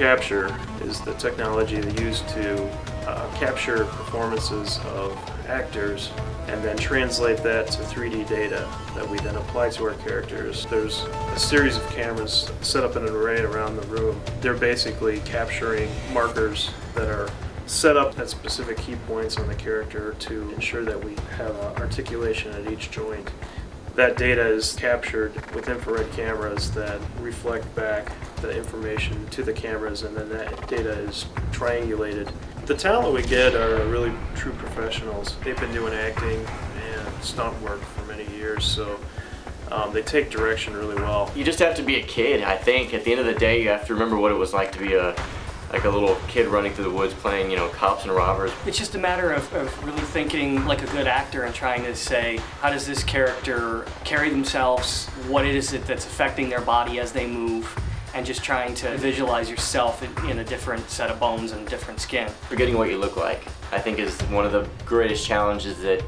capture is the technology they use to capture performances of actors and then translate that to 3D data that we then apply to our characters. There's a series of cameras set up in an array around the room. They're basically capturing markers that are set up at specific key points on the character to ensure that we have articulation at each joint. That data is captured with infrared cameras that reflect back the information to the cameras, and then that data is triangulated. The talent we get are really true professionals. They've been doing acting and stunt work for many years, so they take direction really well. You just have to be a kid, I think. At the end of the day, you have to remember what it was like to be a little kid running through the woods playing, cops and robbers. It's just a matter of really thinking like a good actor and trying to say, how does this character carry themselves? What is it that's affecting their body as they move? And just trying to visualize yourself in a different set of bones and different skin. Forgetting what you look like, I think, is one of the greatest challenges that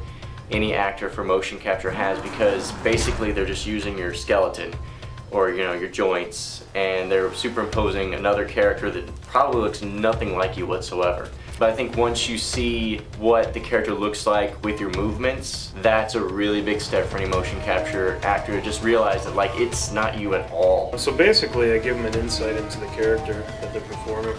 any actor for motion capture has, because basically they're just using your skeleton or your joints, and they're superimposing another character that probably looks nothing like you whatsoever. But I think once you see what the character looks like with your movements, that's a really big step for any motion capture actor to just realize that it's not you at all. So basically I give them an insight into the character that they're performing,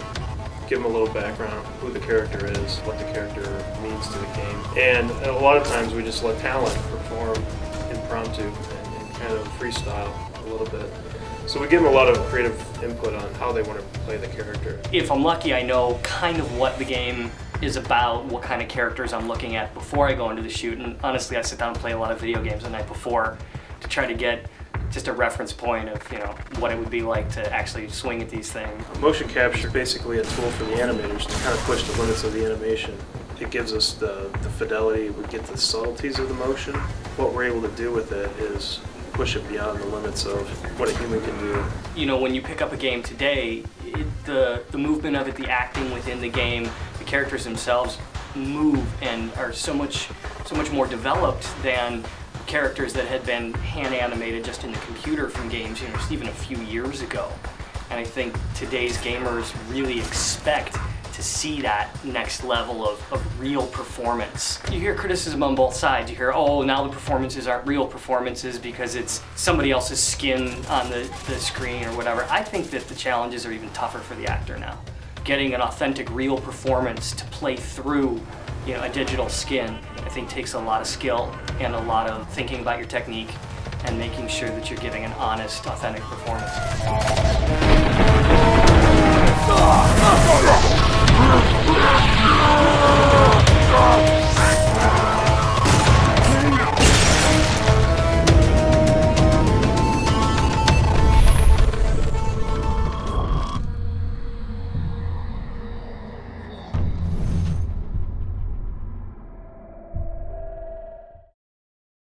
give them a little background on who the character is, what the character means to the game. And a lot of times we just let talent perform impromptu and kind of freestyle a little bit. So we give them a lot of creative input on how they want to play the character. If I'm lucky, I know kind of what the game is about, what kind of characters I'm looking at before I go into the shoot. And honestly, I sit down and play a lot of video games the night before to try to get just a reference point of what it would be like to actually swing at these things. Motion capture is basically a tool for the animators to kind of push the limits of the animation. It gives us the fidelity, we get the subtleties of the motion. What we're able to do with it is push it beyond the limits of what a human can do. When you pick up a game today, the movement of it, the acting within the game, the characters themselves move and are so much more developed than characters that had been hand animated just in the computer from games, just even a few years ago. And I think today's gamers really expect to see that next level of real performance. You hear criticism on both sides. You hear, oh, now the performances aren't real performances because it's somebody else's skin on the screen or whatever. I think that the challenges are even tougher for the actor now. Getting an authentic, real performance to play through a digital skin, I think takes a lot of skill and a lot of thinking about your technique and making sure that you're giving an honest, authentic performance.